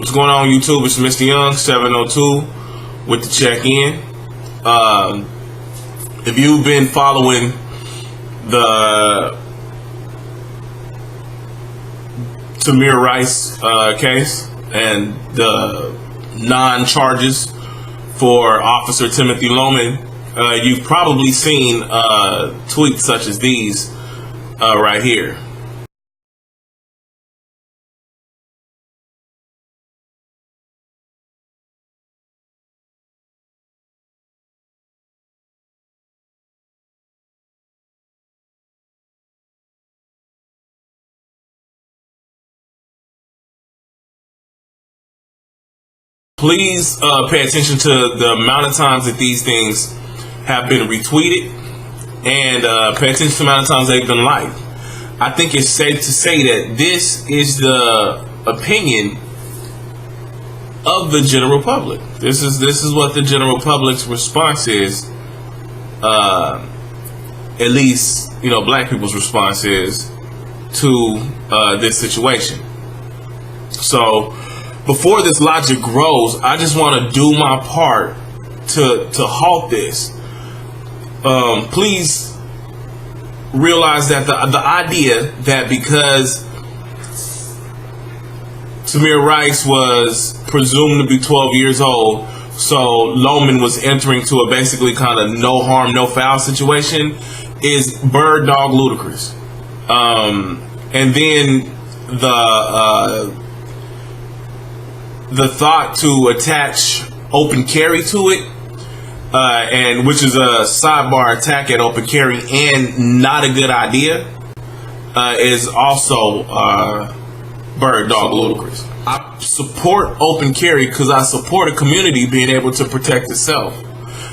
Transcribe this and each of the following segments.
What's going on, YouTube? It's Mr. Young 702 with the check-in. If you've been following the Tamir Rice case and the non-charges for Officer Timothy Loman, you've probably seen tweets such as these right here. Please pay attention to the amount of times that these things have been retweeted, and pay attention to the amount of times they've been liked. I think it's safe to say that this is the opinion of the general public. This is what the general public's response is. At least, black people's response is to this situation. So, before this logic grows, I just want to do my part to halt this. Please realize that the idea that because Tamir Rice was presumed to be 12 years old, so Loman was entering to a basically kind of no harm, no foul situation is bird dog ludicrous. And then the thought to attach open carry to it, and which is a sidebar attack at open carry and not a good idea, is also bird dog ludicrous. I support open carry because I support a community being able to protect itself.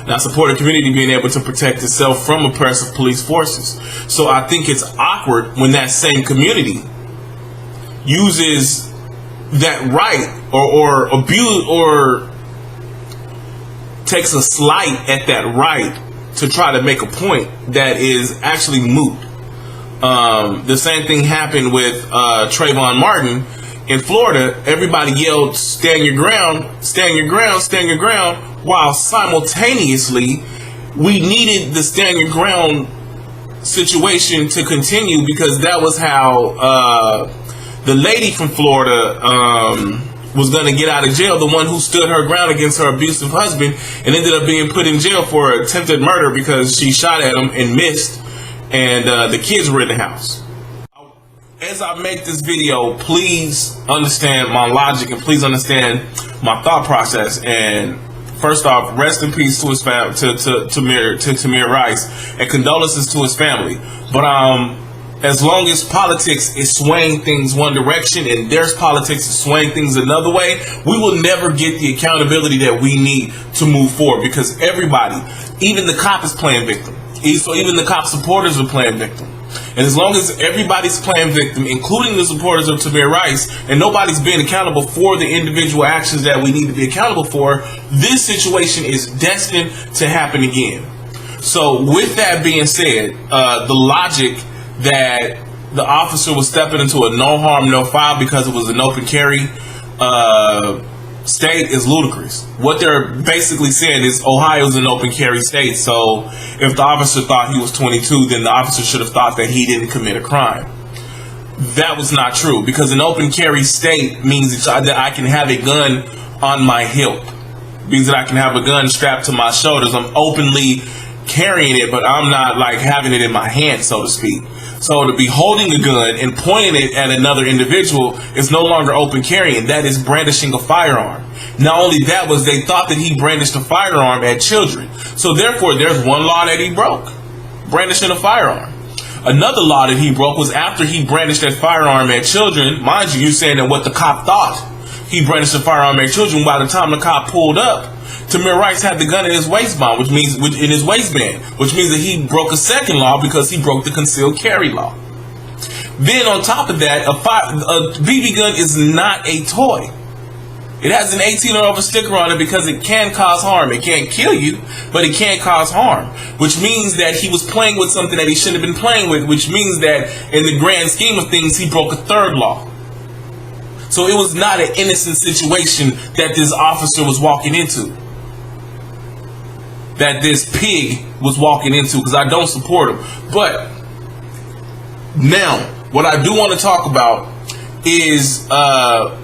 And I support a community being able to protect itself from oppressive police forces. So I think it's awkward when that same community uses that right or abuse or takes a slight at that right to try to make a point that is actually moot. The same thing happened with Trayvon Martin in Florida. Everybody yelled, "Stand your ground, stand your ground, stand your ground," while simultaneously we needed the stand your ground situation to continue, because that was how the lady from Florida was going to get out of jail, the one who stood her ground against her abusive husband and ended up being put in jail for attempted murder because she shot at him and missed, and the kids were in the house. As I make this video, please understand my logic and please understand my thought process. And first off, rest in peace to his family, to Tamir Rice, and condolences to his family. But as long as politics is swaying things one direction and there's politics is swaying things another way, we will never get the accountability that we need to move forward, because everybody, even the cop, is playing victim. So even the cop supporters are playing victim. And as long as everybody's playing victim, including the supporters of Tamir Rice, and nobody's being accountable for the individual actions that we need to be accountable for, this situation is destined to happen again. So with that being said, the logic that the officer was stepping into a no harm, no foul because it was an open carry state is ludicrous. What they're basically saying is Ohio's an open carry state, so if the officer thought he was 22, then the officer should have thought that he didn't commit a crime. That was not true, because an open carry state means that I can have a gun on my hip, means that I can have a gun strapped to my shoulders. I'm openly carrying it, but I'm not like having it in my hand, so to speak. So to be holding a gun and pointing it at another individual is no longer open carrying. That is brandishing a firearm. Not only that, was they thought that he brandished a firearm at children. So therefore, there's one law that he broke, brandishing a firearm. Another law that he broke was after he brandished that firearm at children. Mind you, you're saying that what the cop thought he brandished a firearm at children. By the time the cop pulled up, Tamir Rice had the gun in his waistband, which means that he broke a second law because he broke the concealed carry law. Then on top of that, a BB gun is not a toy. It has an 18 or over sticker on it because it can cause harm. It can't kill you, but it can cause harm, which means that he was playing with something that he shouldn't have been playing with, which means that in the grand scheme of things, he broke a third law. So it was not an innocent situation that this officer was walking into, that this pig was walking into, because I don't support him. But now, what I do want to talk about is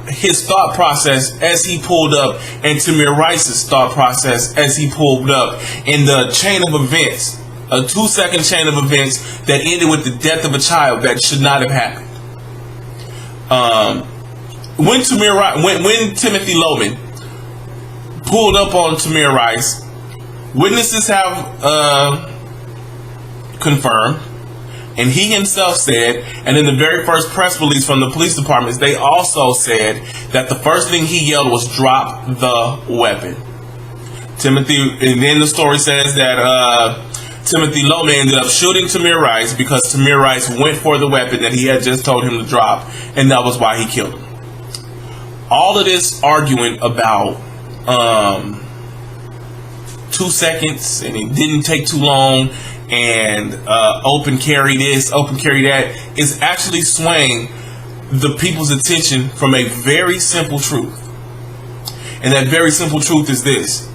his thought process as he pulled up, and Tamir Rice's thought process as he pulled up, in the chain of events, a 2-second chain of events that ended with the death of a child that should not have happened. When Timothy Loman pulled up on Tamir Rice, witnesses have confirmed, and he himself said, and in the very first press release from the police departments, they also said that the first thing he yelled was, "Drop the weapon." And then the story says that Timothy Loman ended up shooting Tamir Rice because Tamir Rice went for the weapon that he had just told him to drop, and that was why he killed him. All of this arguing about 2 seconds, and it didn't take too long, and open carry this, open carry that, is actually swaying the people's attention from a very simple truth. And that very simple truth is this: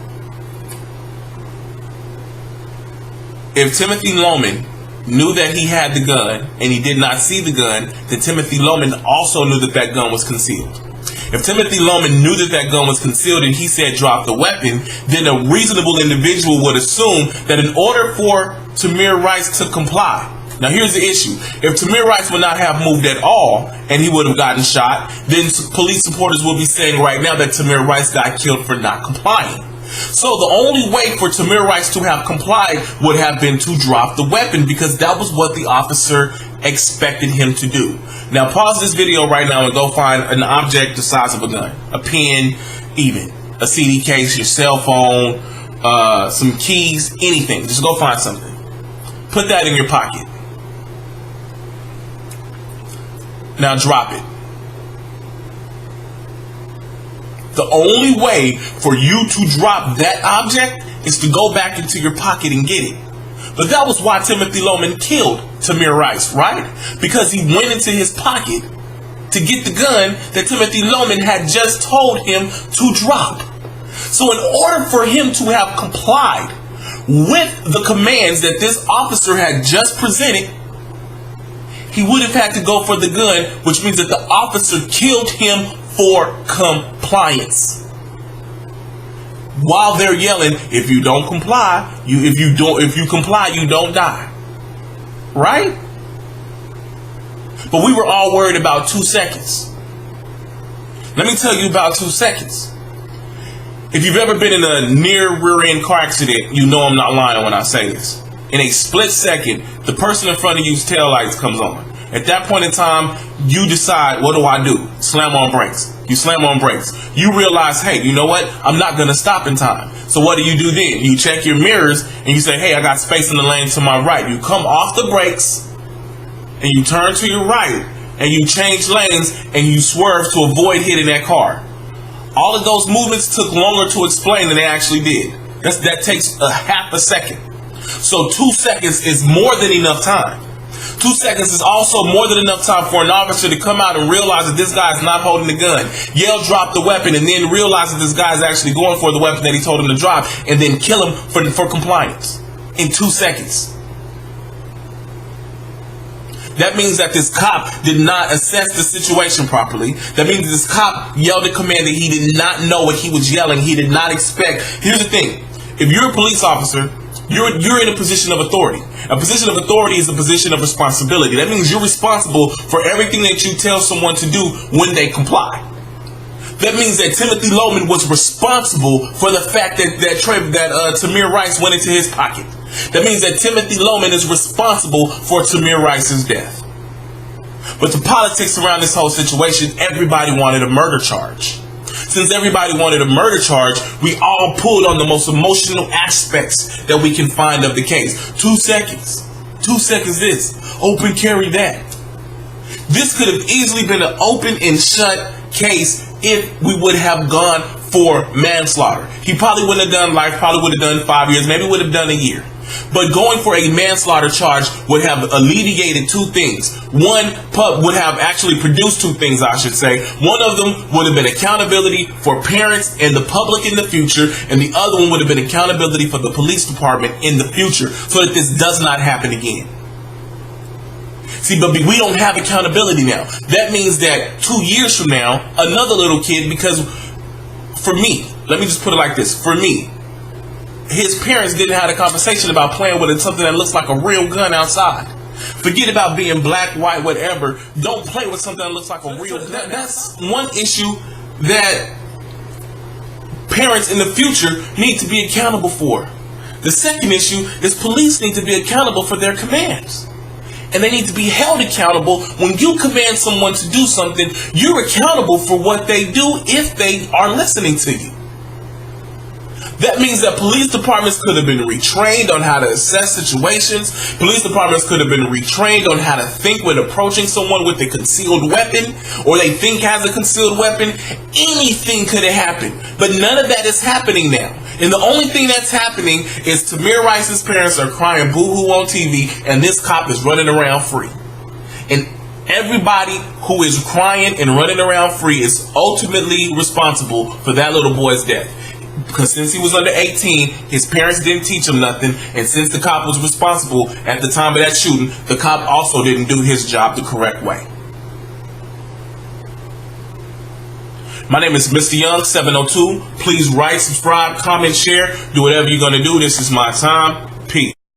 if Timothy Loman knew that he had the gun and he did not see the gun, then Timothy Loman also knew that that gun was concealed. If Timothy Loman knew that that gun was concealed and he said drop the weapon, then a reasonable individual would assume that in order for Tamir Rice to comply. Now here's the issue. If Tamir Rice would not have moved at all and he would have gotten shot, then police supporters will be saying right now that Tamir Rice got killed for not complying. So the only way for Tamir Rice to have complied would have been to drop the weapon, because that was what the officer expected him to do. Now pause this video right now and go find an object the size of a gun, a pen, even a CD case, your cell phone, some keys, anything. Just go find something. Put that in your pocket. Now drop it. The only way for you to drop that object is to go back into your pocket and get it. But that was why Timothy Loman killed Tamir Rice, right? Because he went into his pocket to get the gun that Timothy Loman had just told him to drop. So in order for him to have complied with the commands that this officer had just presented, he would have had to go for the gun, which means that the officer killed him for compliance. While they're yelling, if you don't comply, if you comply, you don't die. Right? But we were all worried about 2 seconds. Let me tell you about 2 seconds. If you've ever been in a near rear-end car accident, you know I'm not lying when I say this. In a split second, the person in front of you's taillights comes on. At that point in time, you decide, what do I do? Slam on brakes. You slam on brakes. You realize, hey, you know what? I'm not going to stop in time. So what do you do then? You check your mirrors and you say, hey, I got space in the lane to my right. You come off the brakes and you turn to your right and you change lanes and you swerve to avoid hitting that car. All of those movements took longer to explain than they actually did. That takes a half a second. So 2 seconds is more than enough time. 2 seconds is also more than enough time for an officer to come out and realize that this guy is not holding the gun, yell drop the weapon, and then realize that this guy is actually going for the weapon that he told him to drop, and then kill him for compliance in 2 seconds. That means that this cop did not assess the situation properly. That means this cop yelled a command that he did not know what he was yelling. He did not expect. Here's the thing. If you're a police officer, you're in a position of authority. A position of authority is a position of responsibility. That means you're responsible for everything that you tell someone to do when they comply. That means that Timothy Loman was responsible for the fact that Tamir Rice went into his pocket. That means that Timothy Loman is responsible for Tamir Rice's death. But the politics around this whole situation, everybody wanted a murder charge. Since everybody wanted a murder charge, we all pulled on the most emotional aspects that we can find of the case. 2 seconds. 2 seconds this. Open carry that. This could have easily been an open and shut case if we would have gone for manslaughter. He probably wouldn't have done life, probably would have done 5 years, maybe would have done a year. But going for a manslaughter charge would have alleviated two things. One, would have actually produced two things, I should say. One of them would have been accountability for parents and the public in the future, and the other one would have been accountability for the police department in the future, so that this does not happen again. See, but we don't have accountability now. That means that 2 years from now, another little kid, because for me, let me just put it like this, for me, his parents didn't have a conversation about playing with something that looks like a real gun outside. Forget about being black, white, whatever. Don't play with something that looks like a real gun. That's one issue that parents in the future need to be accountable for. The second issue is police need to be accountable for their commands. And they need to be held accountable. When you command someone to do something, you're accountable for what they do if they are listening to you. That means that police departments could have been retrained on how to assess situations. Police departments could have been retrained on how to think when approaching someone with a concealed weapon, or they think has a concealed weapon. Anything could have happened. But none of that is happening now. And the only thing that's happening is Tamir Rice's parents are crying boo-hoo on TV, and this cop is running around free. And everybody who is crying and running around free is ultimately responsible for that little boy's death. Because since he was under 18, his parents didn't teach him nothing, and since the cop was responsible at the time of that shooting, the cop also didn't do his job the correct way. My name is Mr. Young 702. Please write, subscribe, comment, share, do whatever you're going to do. This is my time.